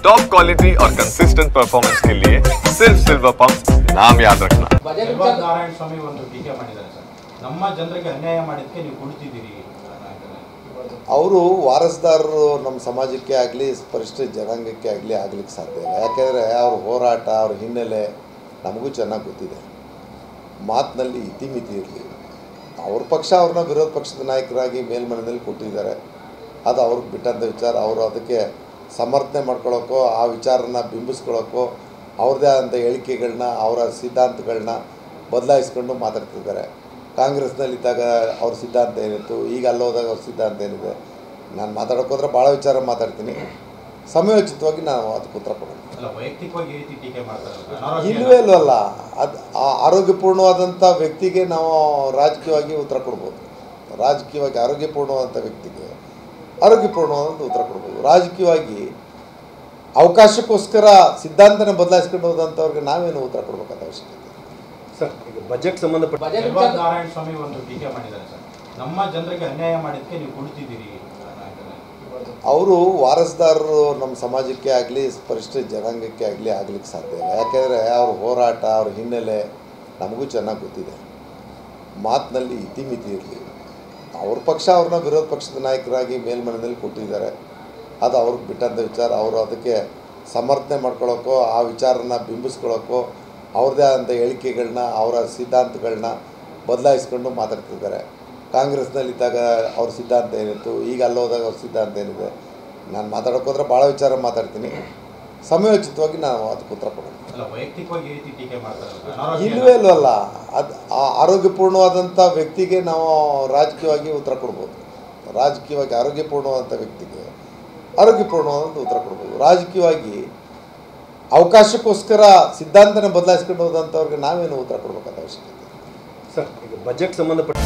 Top quality और consistent performance के लिए सिर्फ सिल्वर पंप नाम याद रखना। ನಾರಾಯಣ ಸ್ವಾಮಿ ಒಂದು ಟೀಕೆ ಮಾಡಿದ್ದಾರೆ ಸರ್, ನಮ್ಮ ಜನರಿಗೆ ಅನ್ಯಾಯ ಮಾಡಿದ್ದಕ್ಕೆ ನೀವು ಕುಳಿತಿದ್ದೀರಿ. ಅವರು ವಾರಸ್ದಾರರು ನಮ್ಮ ಸಮಾಜಕ್ಕೆ ಆಗಲಿ ಪರಿಶಿಷ್ಟ ಜನಾಂಗಕ್ಕೆ ಆಗಲಿಕ್ಕೆ ಸಾಧ್ಯ ಇಲ್ಲ. ಯಾಕೆಂದರೆ ಅವ್ರ ಹೋರಾಟ ಅವ್ರ ಹಿನ್ನೆಲೆ ನಮಗೂ ಚೆನ್ನಾಗಿ ಗೊತ್ತಿದೆ. ಮಾತಿನಲ್ಲಿ ಇತಿಮಿತಿ ಇರಲಿ. ಅವ್ರ ಪಕ್ಷ ಅವ್ರನ್ನ ವಿರೋಧ ಪಕ್ಷದ ನಾಯಕರಾಗಿ ಮೇಲ್ಮನೆಯಲ್ಲಿ ಕೊಟ್ಟಿದ್ದಾರೆ. ಅದು ಅವ್ರಿಗೆ ಬಿಟ್ಟಂಥ ವಿಚಾರ. ಅವರು ಅದಕ್ಕೆ ಸಮರ್ಥನೆ ಮಾಡ್ಕೊಳ್ಳೋಕ್ಕೋ ಆ ವಿಚಾರನ ಬಿಂಬಿಸ್ಕೊಳ್ಳೋಕ್ಕೋ ಅವ್ರದ್ದೇ ಆದಂಥ ಹೇಳಿಕೆಗಳನ್ನ ಅವರ ಸಿದ್ಧಾಂತಗಳನ್ನ ಬದಲಾಯಿಸ್ಕೊಂಡು ಮಾತಾಡ್ತಿದ್ದಾರೆ. ಕಾಂಗ್ರೆಸ್ನಲ್ಲಿದ್ದಾಗ ಅವ್ರ ಸಿದ್ಧಾಂತ ಏನಿತ್ತು, ಈಗ ಅಲ್ಲೋದಾಗ ಅವ್ರ ಸಿದ್ಧಾಂತ ಏನಿದೆ. ನಾನು ಮಾತಾಡೋಕ್ಕೋದ್ರೆ ಭಾಳ ವಿಚಾರ ಮಾತಾಡ್ತೀನಿ. ಸಮಯೋಚಿತವಾಗಿ ನಾವು ಅದಕ್ಕೆ ಉತ್ತರ ಕೊಡೋಣ. ಇಲ್ಲವೇ ಇಲ್ವಲ್ಲ. ಅದು ಆರೋಗ್ಯಪೂರ್ಣವಾದಂಥ ವ್ಯಕ್ತಿಗೆ ನಾವು ರಾಜಕೀಯವಾಗಿ ಉತ್ತರ ಕೊಡ್ಬೋದು. ರಾಜಕೀಯವಾಗಿ ಆರೋಗ್ಯಪೂರ್ಣವಾದಂಥ ವ್ಯಕ್ತಿಗೆ ಆರೋಗ್ಯಪೂರ್ಣವಾದಂಥ ಉತ್ತರ ಕೊಡ್ಬೋದು. ರಾಜಕೀಯವಾಗಿ ಅವಕಾಶಕ್ಕೋಸ್ಕರ ಸಿದ್ಧಾಂತನ ಬದಲಾಯಿಸ್ಕೊಂಡು ಹೋದಂಥವ್ರಿಗೆ ನಾವೇನು ಉತ್ತರ ಕೊಡಬೇಕಾದ ಅವಶ್ಯಕತೆ ಸರ್. ಈಗ ಬಜೆಟ್ ಸಂಬಂಧಪಟ್ಟ ನಾರಾಯಣ ಸ್ವಾಮಿ ಒಂದು ಟೀಕೆ ಮಾಡಿದ್ದಾರೆ ಸರ್, ನಮ್ಮ ಜನರಿಗೆ ಅನ್ಯಾಯ ಮಾಡಿದ್ದಕ್ಕೆ ನೀವು ಕುಳಿತಿದ್ದೀರಿ. ಅವರು ವಾರಸ್ದಾರರು ನಮ್ಮ ಸಮಾಜಕ್ಕೆ ಆಗಲಿ ಪರಿಶಿಷ್ಟ ಜನಾಂಗಕ್ಕೆ ಆಗಲಿಕ್ಕೆ ಸಾಧ್ಯ ಇಲ್ಲ. ಯಾಕೆಂದರೆ ಅವ್ರ ಹೋರಾಟ ಅವ್ರ ಹಿನ್ನೆಲೆ ನಮಗೂ ಚೆನ್ನಾಗಿ ಗೊತ್ತಿದೆ. ಮಾತಿನಲ್ಲಿ ಇತಿಮಿತಿ ಇರಲಿ. ಅವ್ರ ಪಕ್ಷ ಅವ್ರನ್ನ ವಿರೋಧ ಪಕ್ಷದ ನಾಯಕರಾಗಿ ಮೇಲ್ಮನೆಯಲ್ಲಿ ಕೊಟ್ಟಿದ್ದಾರೆ. ಅದು ಅವ್ರಿಗೆ ಬಿಟ್ಟಂಥ ವಿಚಾರ. ಅವರು ಅದಕ್ಕೆ ಸಮರ್ಥನೆ ಮಾಡ್ಕೊಳ್ಳೋಕ್ಕೋ ಆ ವಿಚಾರನ ಬಿಂಬಿಸ್ಕೊಳ್ಳೋಕ್ಕೋ ಅವ್ರದ್ದೇ ಆದಂಥ ಹೇಳಿಕೆಗಳನ್ನ ಅವರ ಸಿದ್ಧಾಂತಗಳನ್ನ ಬದಲಾಯಿಸ್ಕೊಂಡು ಮಾತಾಡ್ತಿದ್ದಾರೆ. ಕಾಂಗ್ರೆಸ್ನಲ್ಲಿದ್ದಾಗ ಅವ್ರ ಸಿದ್ಧಾಂತ ಏನಿತ್ತು, ಈಗ ಅಲ್ಲೋದಾಗ ಅವ್ರ ಸಿದ್ಧಾಂತ ಏನಿದೆ. ನಾನು ಮಾತಾಡೋಕ್ಕೋದ್ರೆ ಭಾಳ ವಿಚಾರ ಮಾತಾಡ್ತೀನಿ. ಸಮಯೋಚಿತವಾಗಿ ನಾವು ಅದಕ್ಕೆ ಉತ್ತರ ಕೊಡೋಣ. ಇಲ್ಲವೇ ಇಲ್ವಲ್ಲ. ಅದು ಆರೋಗ್ಯಪೂರ್ಣವಾದಂಥ ವ್ಯಕ್ತಿಗೆ ನಾವು ರಾಜಕೀಯವಾಗಿ ಉತ್ತರ ಕೊಡ್ಬೋದು. ರಾಜಕೀಯವಾಗಿ ಆರೋಗ್ಯಪೂರ್ಣವಾದಂಥ ವ್ಯಕ್ತಿಗೆ ಆರೋಗ್ಯಪೂರ್ಣವಾದಂಥ ಉತ್ತರ ಕೊಡ್ಬೋದು. ರಾಜಕೀಯವಾಗಿ ಅವಕಾಶಕ್ಕೋಸ್ಕರ ಸಿದ್ಧಾಂತನ ಬದಲಾಯಿಸ್ಕೊಂಡು ಹೋದಂಥವ್ರಿಗೆ ನಾವೇನು ಉತ್ತರ ಕೊಡಬೇಕಾದ ಅವಶ್ಯಕತೆ ಸರ್. ಈಗ ಬಜೆಟ್ ಸಂಬಂಧಪಟ್ಟ